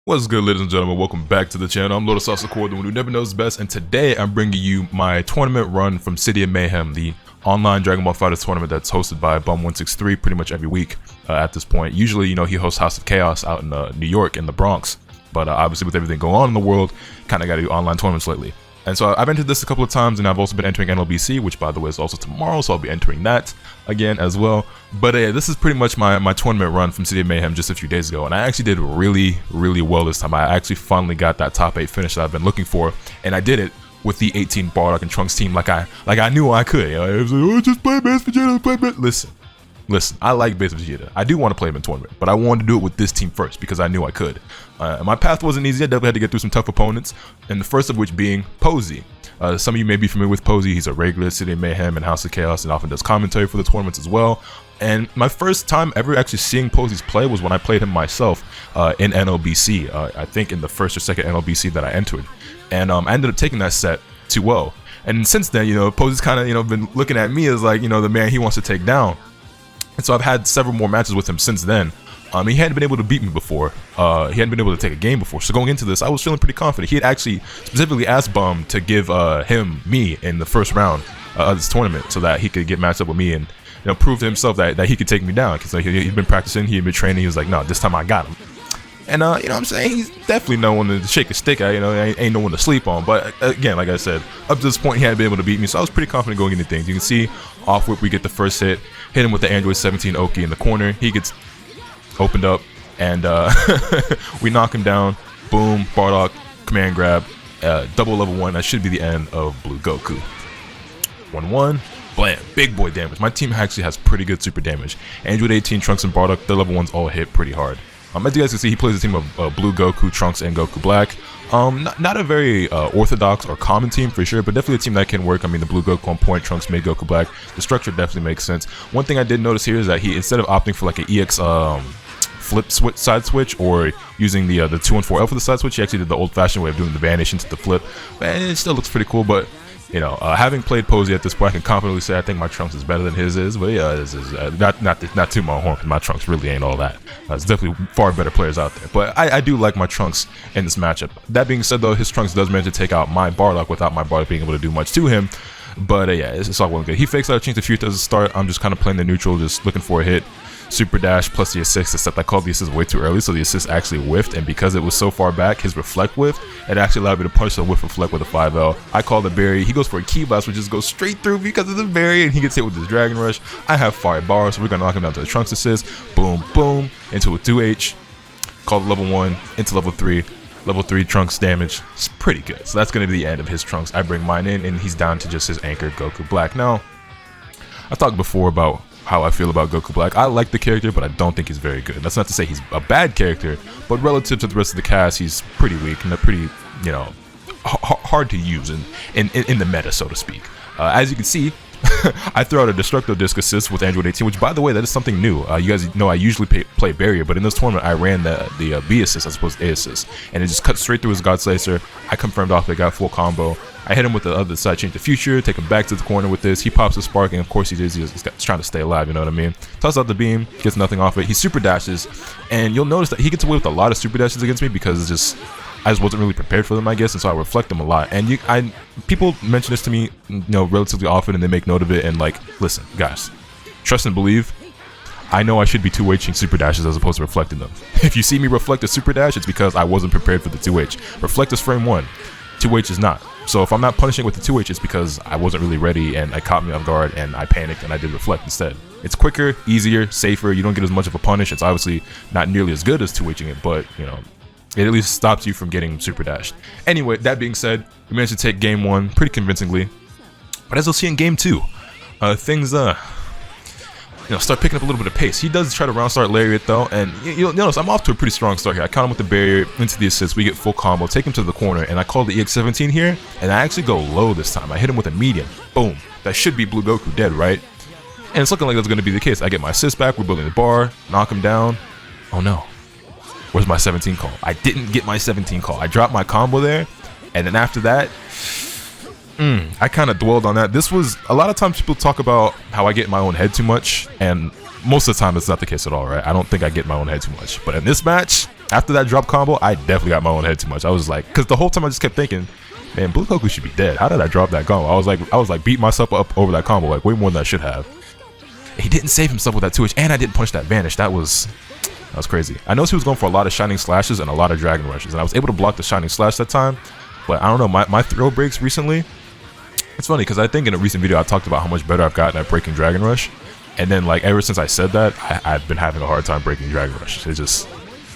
What's good, ladies and gentlemen? Welcome back to the channel. I'm LotusAsakura, the one who never knows best, and today I'm bringing you my tournament run from City of Mayhem, the online Dragon Ball FighterZ tournament that's hosted by Bum163 pretty much every week at this point. Usually, you know, he hosts House of Chaos out in New York, in the Bronx, but obviously with everything going on in the world, kind of got to do online tournaments lately. And so I've entered this a couple of times, and I've also been entering NLBC, which by the way is also tomorrow, so I'll be entering that again as well. But this is pretty much my tournament run from City of Mayhem just a few days ago, and I actually did really well this time. I actually finally got that top 8 finish that I've been looking for, and I did it with the 18 Bardock and Trunks team like I knew I could. You know, it was like, oh, just play Base Vegeta, play Base. Listen, I like Base Vegeta. I do want to play him in tournament, but I wanted to do it with this team first because I knew I could. My path wasn't easy. I definitely had to get through some tough opponents, and the first of which being Posey. Some of you may be familiar with Posey. He's a regular City of Mayhem and House of Chaos and often does commentary for the tournaments as well. And my first time ever actually seeing Posey's play was when I played him myself in NLBC. I think in the first or second NLBC that I entered. And I ended up taking that set 2-0. And since then, you know, Posey's kind of, you know, been looking at me as like, you know, the man he wants to take down. And so I've had several more matches with him since then. He hadn't been able to beat me before. He hadn't been able to take a game before. So going into this, I was feeling pretty confident. He had actually specifically asked Bum to give me in the first round of this tournament so that he could get matched up with me and, you know, prove to himself that he could take me down. Because like, he'd been practicing, he'd been training. He was like, no, this time I got him. And, you know what I'm saying? He's definitely no one to shake a stick at, you know, ain't no one to sleep on. But again, like I said, up to this point, he hadn't been able to beat me. So I was pretty confident going into things. You can see off whip, we get the first hit, hit him with the Android 17 Oki in the corner. He gets opened up, and we knock him down. Boom, Bardock, command grab, double level 1. That should be the end of Blue Goku. 1-1, blam, big boy damage. My team actually has pretty good super damage. Android 18, Trunks, and Bardock, the level 1s all hit pretty hard. As you guys can see, he plays a team of Blue Goku, Trunks, and Goku Black. Not a very orthodox or common team for sure, but definitely a team that can work. I mean, the Blue Goku on point, Trunks made Goku Black. The structure definitely makes sense. One thing I did notice here is that he, instead of opting for like an EX flip switch, side switch, or using the 2-1-4L for the side switch, he actually did the old-fashioned way of doing the vanish into the flip. And it still looks pretty cool, but you know, having played Posey at this point, I can confidently say I think my Trunks is better than his is. But yeah, this is not too my horn, because my Trunks really ain't all that. There's definitely far better players out there. But I do like my Trunks in this matchup. That being said, though, his Trunks does manage to take out my Bardock without my Bardock being able to do much to him. But yeah, it's all well good. He fakes out a change to future as a start. I'm just kind of playing the neutral, just looking for a hit. Super dash plus the assist, except I called the assist way too early, so the assist actually whiffed, and because it was so far back, his reflect whiffed, it actually allowed me to punch the whiff reflect with a 5L. I call the berry, he goes for a key blast, which just goes straight through because of the berry, and he gets hit with his dragon rush. I have fire bar, so we're gonna knock him down to the Trunks assist. Boom, boom, into a 2H, called level 1, into level 3. Level 3 Trunks damage, it's pretty good. So that's gonna be the end of his Trunks. I bring mine in, and he's down to just his anchor, Goku Black. Now, I talked before about how I feel about Goku Black. I like the character, but I don't think he's very good. That's not to say he's a bad character, but relative to the rest of the cast, he's pretty weak and pretty, you know, hard to use in the meta, so to speak. As you can see, I throw out a Destructo Disc assist with Android 18, which, by the way, that is something new. You guys know I usually play Barrier, but in this tournament, I ran the B assist as opposed to A assist, and it just cut straight through his God Slicer. I confirmed off it, got full combo. I hit him with the other side, change the future, take him back to the corner with this. He pops a spark, and of course he's trying to stay alive, you know what I mean? Toss out the beam, gets nothing off it. He super dashes, and you'll notice that he gets away with a lot of super dashes against me because I just wasn't really prepared for them, I guess, and so I reflect them a lot. And people mention this to me, you know, relatively often, and they make note of it. And like, listen, guys, trust and believe. I know I should be 2Hing super dashes as opposed to reflecting them. If you see me reflect a super dash, it's because I wasn't prepared for the 2H. Reflect is frame 1, 2H is not. So if I'm not punishing with the 2H, it's because I wasn't really ready and it caught me off guard and I panicked and I did reflect instead. It's quicker, easier, safer. You don't get as much of a punish. It's obviously not nearly as good as 2Hing it, but you know, it at least stops you from getting super dashed. Anyway, that being said, we managed to take game 1 pretty convincingly. But as you'll see in game 2, things you know, start picking up a little bit of pace. He does try to round start Lariat though, and you'll notice I'm off to a pretty strong start here. I count him with the barrier into the assist. We get full combo, take him to the corner, and I call the EX17 here, and I actually go low this time. I hit him with a medium. Boom. That should be Blue Goku dead, right? And it's looking like that's going to be the case. I get my assist back. We're building the bar, knock him down. Oh no. Where's my 17 call? I didn't get my 17 call. I dropped my combo there, and then after that, I kind of dwelled on that. This was, a lot of times people talk about how I get in my own head too much, and most of the time it's not the case at all, right? I don't think I get in my own head too much. But in this match, After that drop combo, I definitely got my own head too much. I was like, because the whole time I just kept thinking, man, Blue Goku should be dead. How did I drop that combo? I was like beating myself up over that combo, like way more than I should have. He didn't save himself with that 2H, and I didn't punch that vanish. That was crazy. I noticed he was going for a lot of Shining Slashes and a lot of Dragon Rushes, and I was able to block the Shining Slash that time. But I don't know, my throw breaks recently, it's funny because I think in a recent video I talked about how much better I've gotten at breaking Dragon Rush. And then like ever since I said that, I've been having a hard time breaking Dragon Rush. It's just,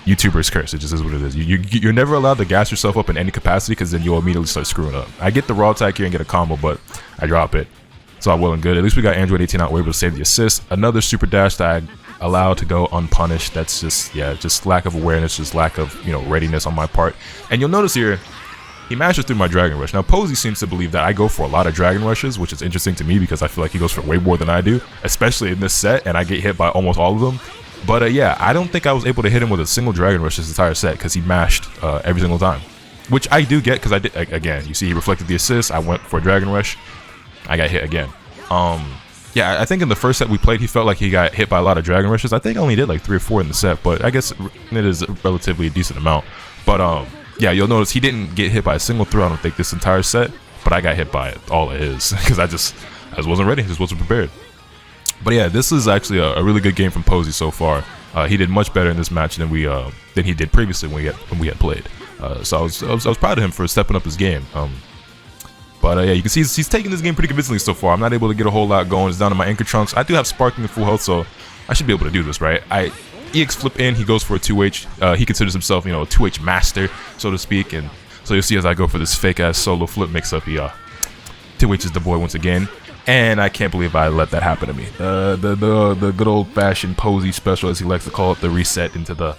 YouTuber's curse. It just is what it is. You're never allowed to gas yourself up in any capacity because then you'll immediately start screwing up. I get the raw attack here and get a combo, but I drop it. It's all well and good. At least we got Android 18 out. We're able to save the assist. Another super dash that I allowed to go unpunished. That's just, yeah, just lack of awareness, just lack of, you know, readiness on my part. And you'll notice here, he mashes through my Dragon Rush. Now, Posey seems to believe that I go for a lot of Dragon Rushes, which is interesting to me because I feel like he goes for way more than I do, especially in this set, and I get hit by almost all of them. But yeah, I don't think I was able to hit him with a single Dragon Rush this entire set because he mashed every single time. Which I do get because I did, again, you see he reflected the assist, I went for a Dragon Rush, I got hit again. Yeah, I think in the first set we played, he felt like he got hit by a lot of Dragon Rushes. I think I only did like 3 or 4 in the set, but I guess it is relatively a decent amount. But yeah, you'll notice he didn't get hit by a single throw, I don't think, this entire set, but I got hit by all of his because I just wasn't ready, just wasn't prepared. But yeah, this is actually a really good game from Posey so far. He did much better in this match than he did previously when we had played. So I was proud of him for stepping up his game. But yeah, you can see he's taking this game pretty convincingly so far. I'm not able to get a whole lot going. It's down to my anchor trunks. I do have sparking and full health, so I should be able to do this, right? EX flip in, he goes for a 2H. He considers himself, you know, a 2H master, so to speak. And so you'll see as I go for this fake ass solo flip mix up, he 2H's the boy once again. And I can't believe I let that happen to me. The good old fashioned Posey special, as he likes to call it, the reset into the,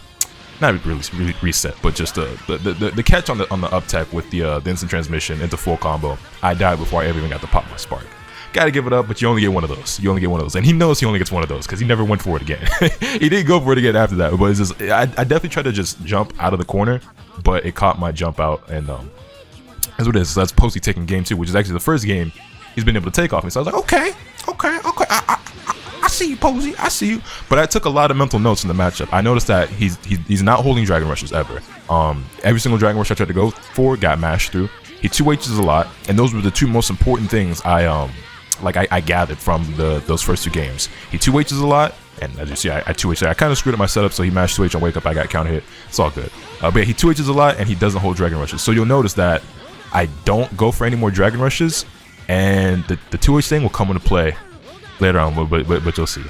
not really reset, but just the catch on the up tech with the instant transmission into full combo. I died before I ever even got to pop my spark. Gotta give it up, but you only get one of those. You only get one of those, and he knows he only gets one of those because he never went for it again. He didn't go for it again after that. But it's just, I definitely tried to just jump out of the corner, but it caught my jump out, and that's what it is. So that's Posey taking game 2, which is actually the first game he's been able to take off me. So I was like, okay, I see you, Posey, I see you. But I took a lot of mental notes in the matchup. I noticed that he's not holding Dragon Rushes ever. Every single Dragon Rush I tried to go for got mashed through. He 2H's a lot, and those were the 2 most important things I gathered from those first 2 games. He 2H's a lot, and as you see, I 2H. I kind of screwed up my setup, so he mashed 2H on wake up. I got counter hit. It's all good. But yeah, he 2H's a lot, and he doesn't hold Dragon Rushes. So you'll notice that I don't go for any more Dragon Rushes, and the 2H thing will come into play later on, but you'll see.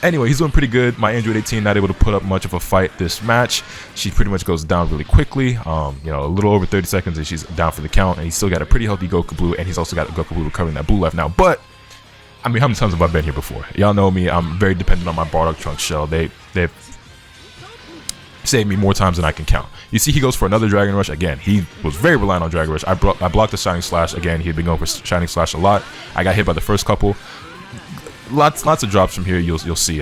Anyway, he's doing pretty good. My Android 18 not able to put up much of a fight this match. She pretty much goes down really quickly. You know, a little over 30 seconds and she's down for the count. And he's still got a pretty healthy Goku Blue, and he's also got a Goku Blue recovering that blue left now. But I mean, how many times have I been here before? Y'all know me. I'm very dependent on my Bardock trunk shell. They've saved me more times than I can count. You see, he goes for another Dragon Rush again. He was very reliant on Dragon Rush. I blocked the Shining Slash again. He had been going for Shining Slash a lot. I got hit by the first couple. Lots of drops from here. You'll see.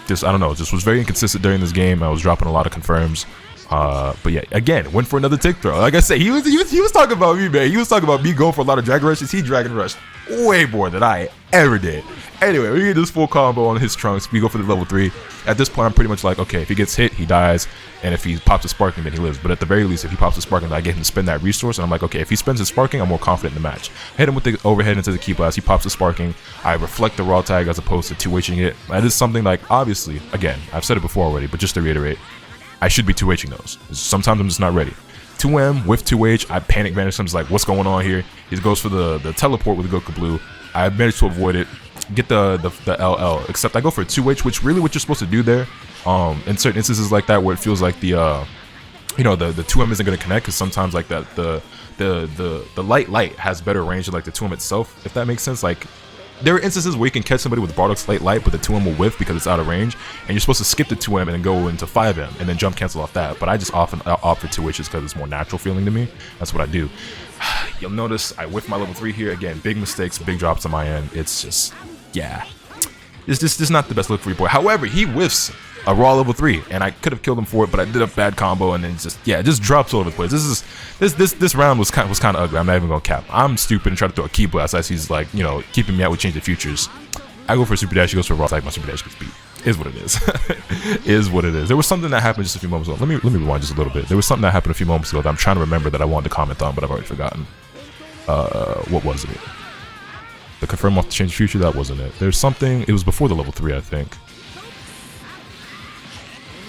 Just I don't know. Just was very inconsistent during this game. I was dropping a lot of confirms. But yeah, again, went for another tick throw. Like I said, he was talking about me, man. He was talking about me going for a lot of Dragon Rushes. He Dragon Rushed way more than I ever did. Anyway, we get this full combo on his trunks. We go for the level 3. At this point, I'm pretty much like, okay, if he gets hit, he dies. And if he pops a sparking, then he lives. But at the very least, if he pops a sparking, I get him to spend that resource. And I'm like, okay, if he spends his sparking, I'm more confident in the match. I hit him with the overhead into the key blast. He pops the sparking. I reflect the raw tag as opposed to 2Hing it. That is something like, obviously, again, I've said it before already, but just to reiterate, I should be 2Hing those. Sometimes I'm just not ready. 2M with 2H, I panic vanish him. It's like, what's going on here? He goes for the teleport with the Goku Blue. I managed to avoid it. Get the LL, except I go for a 2H, which really what you're supposed to do there. In certain instances like that where it feels like the 2M isn't going to connect, because sometimes like that the light has better range than like the 2M itself, if that makes sense. Like there are instances where you can catch somebody with Bardock's light, but the 2M will whiff because it's out of range, and you're supposed to skip the 2M and then go into 5M and then jump cancel off that. But I just often opt for 2H's because it's more natural feeling to me. That's what I do. You'll notice I whiff my level 3 here. Again, big mistakes, big drops on my end. It's just, yeah. This is not the best look for your boy. However, he whiffs a raw level 3, and I could have killed him for it, but I did a bad combo, and then it just drops all over the place. This round was kind of ugly. I'm not even gonna cap. I'm stupid and try to throw a key blast as he's like, you know, keeping me out with Change the Futures. I go for a super dash, he goes for a raw attack, my super dash gets beat. Is what it is. Is what it is. There was something that happened just a few moments ago. Let me rewind just a little bit. There was something that happened a few moments ago that I'm trying to remember that I wanted to comment on, but I've already forgotten. What was it? The confirm off the change future? That wasn't it. There's something, it was before the level 3, I think.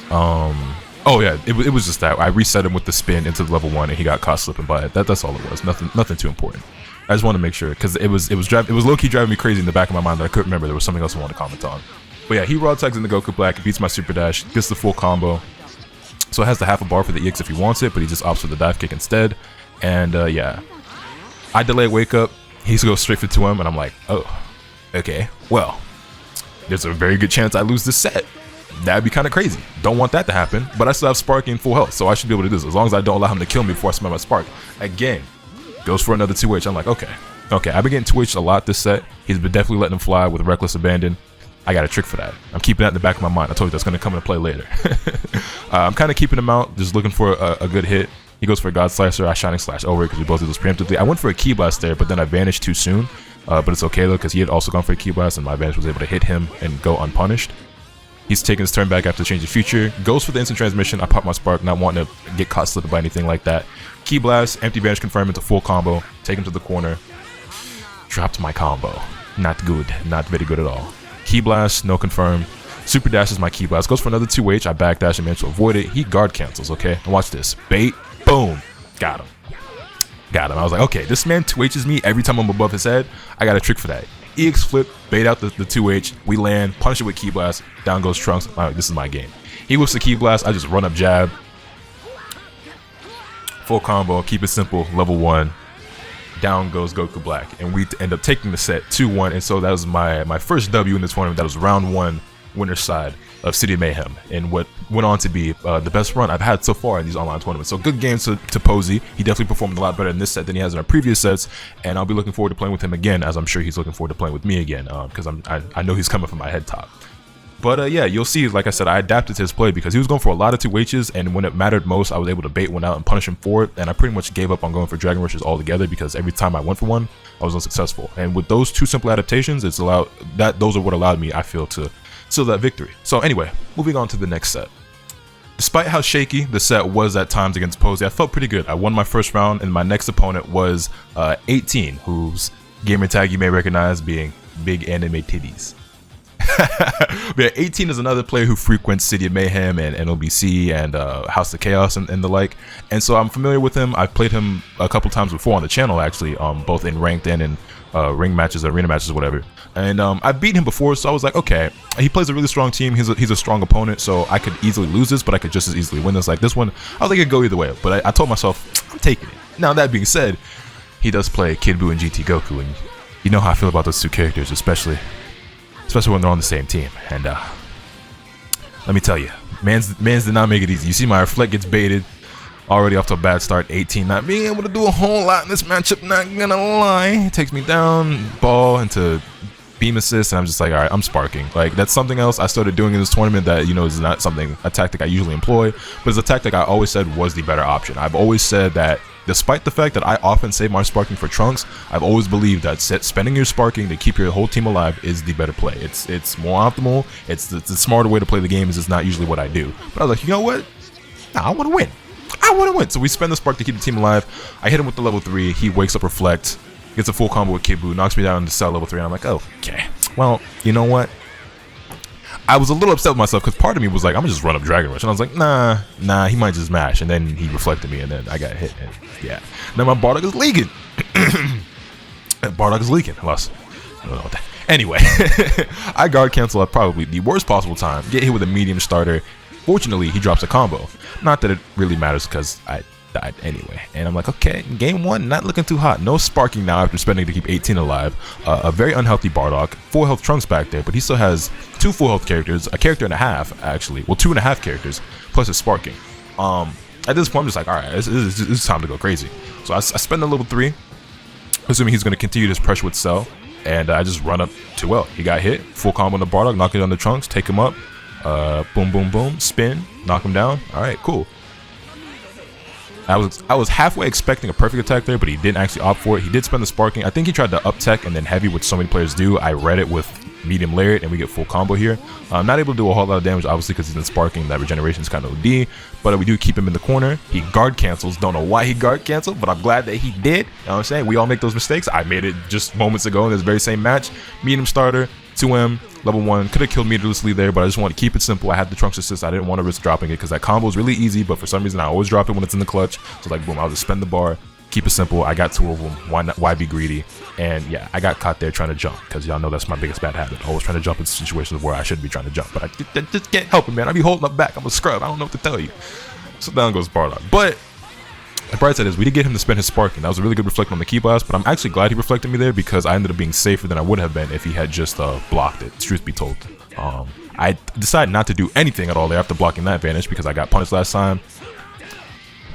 Oh yeah, it was just that. I reset him with the spin into the level 1 and he got caught slipping by it. That's all it was. Nothing too important. I just wanted to make sure, because it was low-key driving me crazy in the back of my mind that I couldn't remember. There was something else I wanted to comment on. But yeah, he raw tags into Goku Black, beats my super dash, gets the full combo. So it has the half a bar for the EX if he wants it, but he just opts for the dive kick instead. And yeah, I delay wake up. He goes straight for 2M, and I'm like, oh, okay, well, there's a very good chance I lose this set. That'd be kind of crazy. Don't want that to happen, but I still have Sparky in full health, so I should be able to do this as long as I don't allow him to kill me before I spend my Spark. Again, goes for another 2H. I'm like, okay, I've been getting 2H a lot this set. He's been definitely letting him fly with Reckless Abandon. I got a trick for that. I'm keeping that in the back of my mind. I told you that's going to come into play later. I'm kind of keeping him out, just looking for a good hit. He goes for a God Slicer. I Shining Slash over it because we both did those preemptively. I went for a Key Blast there, but then I vanished too soon. But it's okay though, because he had also gone for a Key Blast, and my Vanish was able to hit him and go unpunished. He's taking his turn back after Change of Future. Goes for the instant transmission. I pop my Spark, not wanting to get caught slipping by anything like that. Key Blast, empty Vanish confirm into full combo. Take him to the corner. Dropped my combo. Not good. Not very good at all. Key Blast, no confirm. Super Dash is my Key Blast. Goes for another 2H. I backdash and manage to avoid it. He guard cancels, okay? And watch this. Bait. Boom. Got him. Got him. I was like, okay, this man 2H's me every time I'm above his head. I got a trick for that. EX flip, bait out the 2H. We land, punish it with Key Blast. Down goes Trunks. All right, this is my game. He whips the Key Blast. I just run up jab. Full combo. Keep it simple. Level 1. Down goes Goku Black, and we end up taking the set 2-1, and so that was my first W in the tournament. That was round 1 winner's side of City of Mayhem, and what went on to be the best run I've had so far in these online tournaments. So good games to Posey. He definitely performed a lot better in this set than he has in our previous sets, and I'll be looking forward to playing with him again, as I'm sure he's looking forward to playing with me again, because I know he's coming from my head top. But yeah, you'll see, like I said, I adapted to his play because he was going for a lot of 2H's, and when it mattered most, I was able to bait one out and punish him for it, and I pretty much gave up on going for Dragon Rushes altogether because every time I went for one, I was unsuccessful. And with those two simple adaptations, those are what allowed me, I feel, to seal that victory. So anyway, moving on to the next set. Despite how shaky the set was at times against Posey, I felt pretty good. I won my first round, and my next opponent was 18, whose gamer tag you may recognize being Big Anime Titties. But yeah, 18 is another player who frequents City of Mayhem and NLBC and House of Chaos and the like, and so I'm familiar with him. I've played him a couple times before on the channel, actually, both in ranked and in ring matches, arena matches, whatever. And I beat him before, so I was like, okay, he plays a really strong team. He's a strong opponent, so I could easily lose this, but I could just as easily win this. Like this one, I was like, it could go either way, but I told myself, I'm taking it. Now that being said, he does play Kid Buu and GT Goku, and you know how I feel about those two characters, especially when they're on the same team. And let me tell you, man's did not make it easy. You see my reflect gets baited, already off to a bad start. 18 not being able to do a whole lot in this matchup, not gonna lie. It takes me down, ball into beam assist, and I'm just like, all right, I'm sparking. Like, that's something else I started doing in this tournament that, you know, is not a tactic I usually employ, but it's a tactic I always said was the better option. I've always said that despite the fact that I often save my sparking for Trunks, I've always believed that spending your sparking to keep your whole team alive is the better play. It's more optimal. It's the smarter way to play the game. It's not usually what I do. But I was like, you know what? Nah, I want to win. I want to win. So we spend the spark to keep the team alive. I hit him with the level 3. He wakes up Reflect, gets a full combo with Kid Buu, knocks me down into cell level 3. And I'm like, oh, okay. Well, you know what? I was a little upset with myself because part of me was like, I'm gonna just run up Dragon Rush, and I was like, nah, he might just mash, and then he reflected me, and then I got hit, and yeah. Now my Bardock is leaking. Bardock is leaking. I don't know what that. Anyway, I guard cancel at probably the worst possible time. Get hit with a medium starter. Fortunately, he drops a combo. Not that it really matters because I died anyway. And I'm like, okay, game 1, not looking too hot. No sparking now after spending to keep 18 alive. A very unhealthy Bardock. Full health Trunks back there, but he still has 2 full health characters, a character and a half, actually. Well, 2.5 characters, plus his sparking. At this point, I'm just like, all right, this is time to go crazy. So I spend a level 3, assuming he's going to continue this pressure with Cell, and I just run up to well. He got hit, full combo on the Bardock, knock it on the Trunks, take him up, boom, boom, boom, spin, knock him down. All right, cool. I was halfway expecting a perfect attack there, but he didn't actually opt for it. He did spend the sparking. I think he tried to up tech and then heavy, which so many players do. I read it with medium lariat, and we get full combo here. I'm not able to do a whole lot of damage, obviously, because he's in sparking. That regeneration is kind of OD, but we do keep him in the corner. He guard cancels. Don't know why he guard canceled, but I'm glad that he did. You know what I'm saying? We all make those mistakes. I made it just moments ago in this very same match. Medium starter, 2M, level 1. Could have killed meterlessly there, but I just want to keep it simple. I had the Trunks assist. I didn't want to risk dropping it because that combo is really easy, but for some reason I always drop it when it's in the clutch. So like, boom, I'll just spend the bar. Keep it simple. I got 2 of them. Why be greedy? And yeah, I got caught there trying to jump because y'all know that's my biggest bad habit. Always trying to jump in situations where I shouldn't be trying to jump, but I just can't help it, man. I be holding up back. I'm a scrub. I don't know what to tell you. So down goes Bardock. But the bright side is we did get him to spend his sparking. That was a really good reflect on the key blast, but I'm actually glad he reflected me there because I ended up being safer than I would have been if he had just blocked it, truth be told. I decided not to do anything at all there after blocking that vanish because I got punished last time.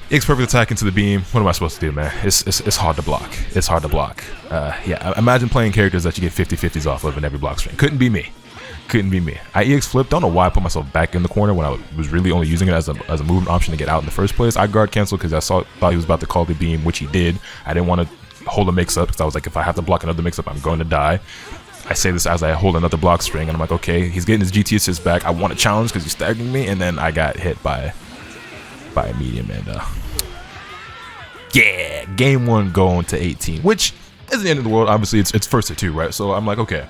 EX perfect attack into the beam. What am I supposed to do, man? It's hard to block. It's hard to block. Yeah, imagine playing characters that you get 50-50s off of in every block string. Couldn't be me. Couldn't be me. I EX flipped. Don't know why I put myself back in the corner when I was really only using it as a movement option to get out in the first place. I guard canceled because I thought he was about to call the beam, which he did. I didn't want to hold a mix-up because I was like, if I have to block another mix-up, I'm going to die. I say this as I hold another block string, and I'm like, okay, he's getting his GT assist back. I want a challenge because he's staggering me, and then I got hit by a medium, and yeah, game 1 going to 18, which isn't the end of the world. Obviously, it's first to 2, right? So I'm like, okay,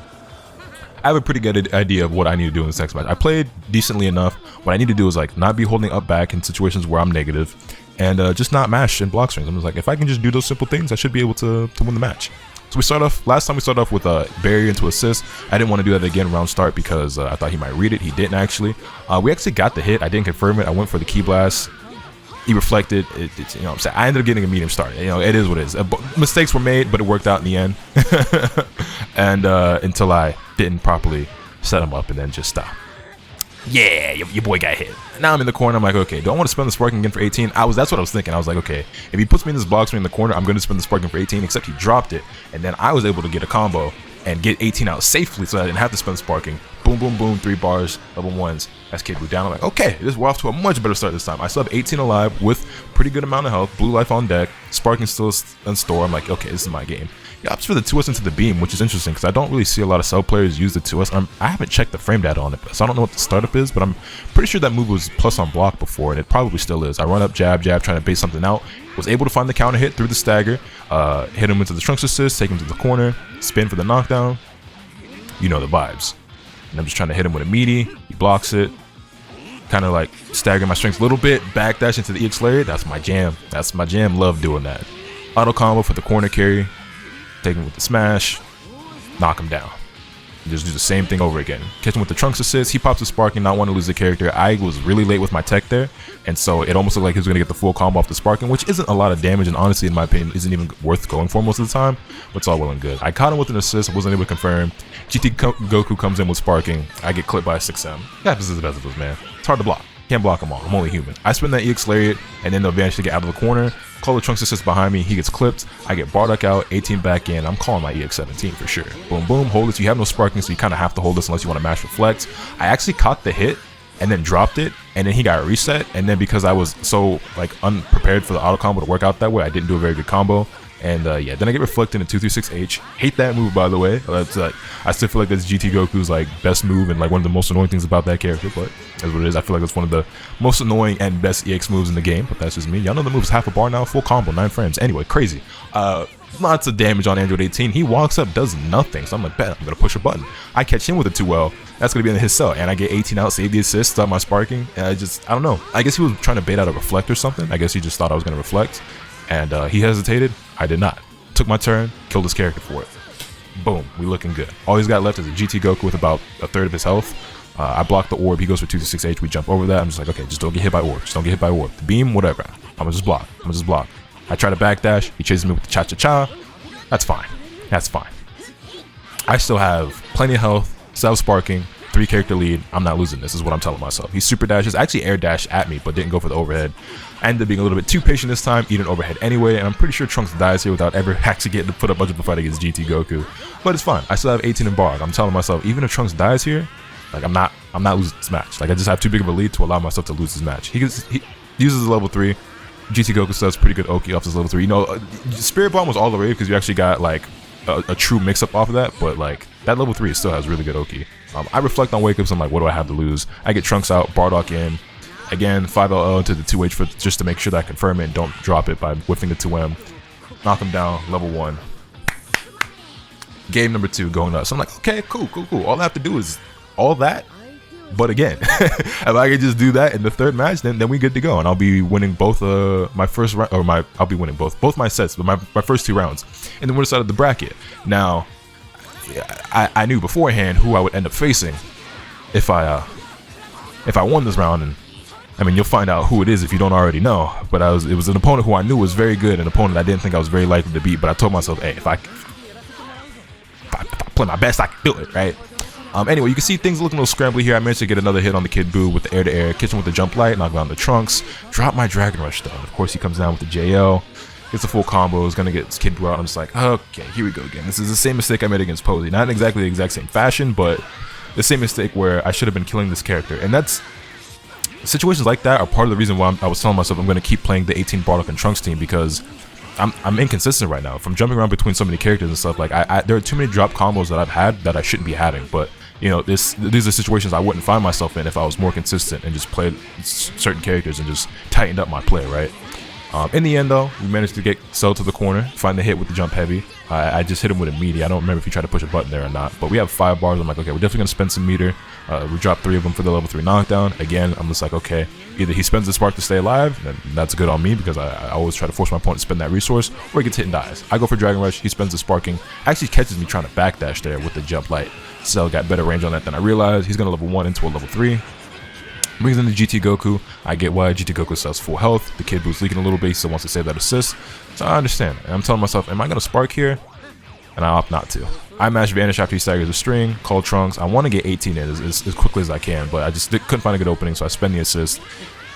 I have a pretty good idea of what I need to do in this next match. I played decently enough. What I need to do is like not be holding up back in situations where I'm negative, and just not mash in block strings. I'm just like, if I can just do those simple things, I should be able to win the match. So we start off, last time we started off with a barrier into assist. I didn't want to do that again round start because I thought he might read it. He didn't actually. We actually got the hit. I didn't confirm it. I went for the key blast. He reflected. You know what I'm saying? I ended up getting a medium start. You know, it is what it is. Mistakes were made, but it worked out in the end. And until I didn't properly set him up and then just stop. Yeah, your boy got hit. Now I'm in the corner. I'm like, okay, do I want to spend the sparking again for 18? That's what I was thinking. I was like, okay, if he puts me in this block screen in the corner, I'm going to spend the sparking for 18, except he dropped it. And then I was able to get a combo and get 18 out safely so I didn't have to spend sparking. Boom, boom, boom, 3 bars, level 1s. As Kid blew down, I'm like, okay, we're off to a much better start this time. I still have 18 alive with pretty good amount of health, blue life on deck, sparking still in store. I'm like, okay, this is my game. He opts for the 2S into the beam, which is interesting because I don't really see a lot of sub players use the 2S. I haven't checked the frame data on it, so I don't know what the startup is, but I'm pretty sure that move was plus on block before, and it probably still is. I run up, jab, jab, trying to base something out. Was able to find the counter hit through the stagger, hit him into the Trunks assist, take him to the corner, spin for the knockdown. You know the vibes. And I'm just trying to hit him with a meaty. He blocks it. Kind of like staggering my strengths a little bit. Backdash into the EX lariat. That's my jam. That's my jam. Love doing that. Auto combo for the corner carry. Take him with the smash. Knock him down. And just do the same thing over again. Catch him with the Trunks assist. He pops a sparking, not want to lose the character. I was really late with my tech there. And so it almost looked like he was going to get the full combo off the sparking, which isn't a lot of damage. And honestly, in my opinion, isn't even worth going for most of the time. But it's all well and good. I caught him with an assist. Wasn't able to confirm. GT Goku comes in with sparking. I get clipped by a 6M. That is the best of us, man. It's hard to block. Can't block them all. I'm only human. I spin that EX lariat and then the advantage to get out of the corner. Call the Trunks assist behind me. He gets clipped. I get Bardock out. 18 back in. I'm calling my EX 17 for sure. Boom, boom. Hold this. You have no sparking, so you kind of have to hold this unless you want to mash reflect. I actually caught the hit and then dropped it, and then he got reset. And then because I was so like unprepared for the auto combo to work out that way, I didn't do a very good combo. And yeah, then I get reflected in 236H. Hate that move, by the way. That's I still feel like that's GT Goku's like best move and like one of the most annoying things about that character. But that's what it is. I feel like it's one of the most annoying and best EX moves in the game. But that's just me. Y'all know the move's half a bar now, full combo, 9 frames. Anyway, crazy. Lots of damage on Android 18. He walks up, does nothing. So I'm like, bet I'm gonna push a button. I catch him with a 2L. That's gonna be in his cell, and I get 18 out, save the assist, stop my sparking. And I don't know. I guess he was trying to bait out a reflect or something. I guess he just thought I was gonna reflect, and he hesitated. I did not. Took my turn, killed his character for it. Boom, we looking good. All he's got left is a GT Goku with about a third of his health. I block the orb. He goes for 236H. We jump over that. I'm just like, okay, just don't get hit by orb. Just don't get hit by orb. The beam, whatever. I'm gonna just block. I'm gonna just block. I try to backdash. He chases me with the cha-cha-cha. That's fine. That's fine. I still have plenty of health, self-sparking, 3 character lead. I'm not losing this, is what I'm telling myself. He super dashes, actually air dash at me, but didn't go for the overhead. I ended up being a little bit too patient this time, eating overhead anyway, and I'm pretty sure Trunks dies here without ever actually getting to put up much of a fight against GT Goku. But it's fine. I still have 18 in Bardock. I'm telling myself, even if Trunks dies here, like I'm not losing this match. Like I just have too big of a lead to allow myself to lose this match. He uses level 3. GT Goku does pretty good Oki off his level 3. You know, Spirit Bomb was all the way because you actually got like a true mix-up off of that, but like that level 3 still has really good Oki. I reflect on wake-ups. I'm like, what do I have to lose? I get Trunks out, Bardock in. Again, 5LL into the 2H for just to make sure that I confirm it and don't drop it by whiffing the 2M. Knock him down, level 1. Game number 2 going nuts. So I'm like, okay, cool. All I have to do is all that. But again, if I can just do that in the 3rd match, then we good to go, and I'll be winning both my first round, or I'll be winning both my sets, but my first 2 rounds, in the winner side of the bracket. Now, I knew beforehand who I would end up facing if I won this round, and I mean, you'll find out who it is if you don't already know. But it was an opponent who I knew was very good, an opponent I didn't think I was very likely to beat. But I told myself, hey, if I play my best, I can do it, right? Anyway, you can see things looking a little scrambly here. I managed to get another hit on the Kid Buu with the air-to-air, catch him with the jump light, knock down the Trunks, drop my Dragon Rush though. Of course, he comes down with the JL, gets a full combo, is gonna get Kid Buu out. I'm just like, okay, here we go again. This is the same mistake I made against Posey. Not in exactly the exact same fashion, but the same mistake where I should have been killing this character. And that's situations like that are part of the reason why I was telling myself I'm gonna keep playing the 18 Bardock and Trunks team, because I'm inconsistent right now. From jumping around between so many characters and stuff, like there are too many drop combos that I've had that I shouldn't be having. But you know, these are situations I wouldn't find myself in if I was more consistent and just played certain characters and just tightened up my play, right? In the end, though, we managed to get Cell to the corner, find the hit with the jump heavy. I just hit him with a meaty. I don't remember if he tried to push a button there or not, but we have 5 bars. I'm like, okay, we're definitely going to spend some meter. We dropped 3 of them for the level 3 knockdown. Again, I'm just like, okay, either he spends the spark to stay alive, and that's good on me because I always try to force my opponent to spend that resource, or he gets hit and dies. I go for Dragon Rush, he spends the sparking, actually catches me trying to backdash there with the jump light. Cell got better range on that than I realized. He's going to level 1 into a level 3. Brings in the GT Goku. I get why GT Goku sells full health. The Kid Buu's leaking a little bit, he still wants to save that assist. So I understand. And I'm telling myself, am I going to spark here? And I opt not to. I match Vanish after he staggers a string, call Trunks. I want to get 18 in as quickly as I can, but I just couldn't find a good opening, so I spend the assist.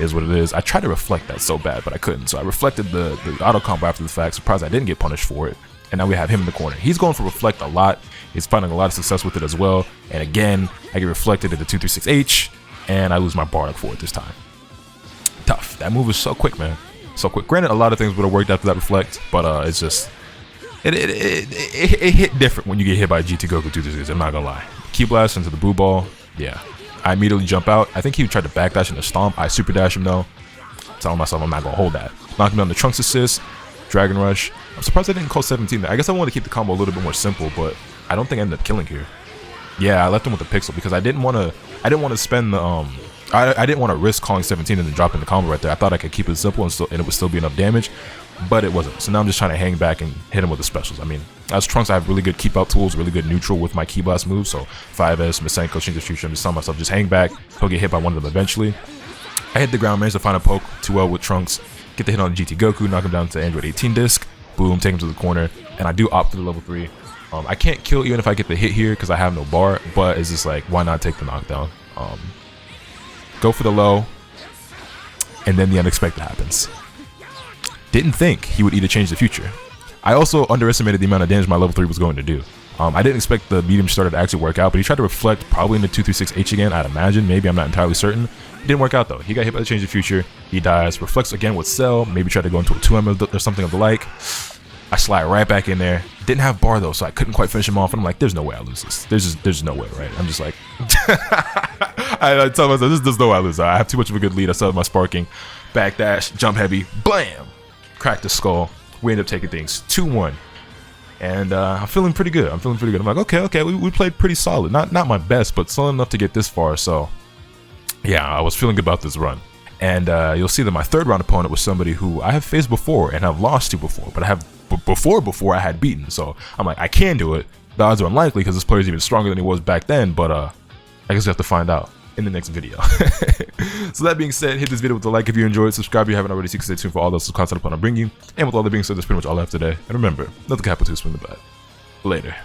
Is what it is. I tried to reflect that so bad, but I couldn't. So I reflected the auto combo after the fact. Surprised I didn't get punished for it. And now we have him in the corner. He's going for reflect a lot. He's finding a lot of success with it as well. And again, I get reflected at the 236H, and I lose my Bardock for it this time. Tough. That move is so quick, man. So quick. Granted, a lot of things would have worked after that reflect, but it's just it hit different when you get hit by GT Goku 236. I'm not gonna lie. Key blast into the Buu ball. Yeah. I immediately jump out. I think he tried to backdash into stomp. I super dash him though. Telling myself I'm not gonna hold that. Knocking down the Trunks assist. Dragon Rush. I'm surprised I didn't call 17 there. I guess I wanted to keep the combo a little bit more simple, but I don't think I ended up killing here. Yeah, I left him with the pixel because I didn't want to spend the I didn't want to risk calling 17 and then dropping the combo right there. I thought I could keep it simple and it would still be enough damage, but it wasn't. So now I'm just trying to hang back and hit him with the specials. I mean, as Trunks, I have really good keep out tools, really good neutral with my Key Blast moves. So 5S, Masenko, Change the Future. I'm just telling myself, just hang back. He'll get hit by one of them eventually. I hit the ground, managed to find a poke 2L with Trunks, get the hit on the GT Goku, knock him down to Android 18 disc. Boom, take him to the corner, and I do opt for the level 3. I can't kill even if I get the hit here because I have no bar, but it's just like, why not take the knockdown? Go for the low, and then the unexpected happens. Didn't think he would either change the future. I also underestimated the amount of damage my level 3 was going to do. I didn't expect the medium starter to actually work out, but he tried to reflect probably in the 236H again, I'd imagine. Maybe, I'm not entirely certain. It didn't work out though. He got hit by the change of future. He dies. Reflects again with Cell. Maybe try to go into a 2M or something of the like. I slide right back in there. Didn't have bar though, so I couldn't quite finish him off. And I'm like, there's no way I lose this. There's no way, right? I'm just like, I tell myself, there's no way I lose. I have too much of a good lead. I still have my sparking. Backdash, jump heavy, blam! Crack the skull. We end up taking things 2-1. And I'm feeling pretty good. I'm like, okay, we played pretty solid. Not my best, but solid enough to get this far. So yeah, I was feeling good about this run. And you'll see that my 3rd round opponent was somebody who I have faced before and have lost to before, but I have before I had beaten. So I'm like, I can do it. The odds are unlikely because this player is even stronger than he was back then, but I guess we have to find out in the next video. So that being said, hit this video with a like if you enjoyed, subscribe if you haven't already, so you can stay tuned for all those content I plan on bringing you. And with all that being said, that's pretty much all I have today. And remember, let the capital swing the bat. Later.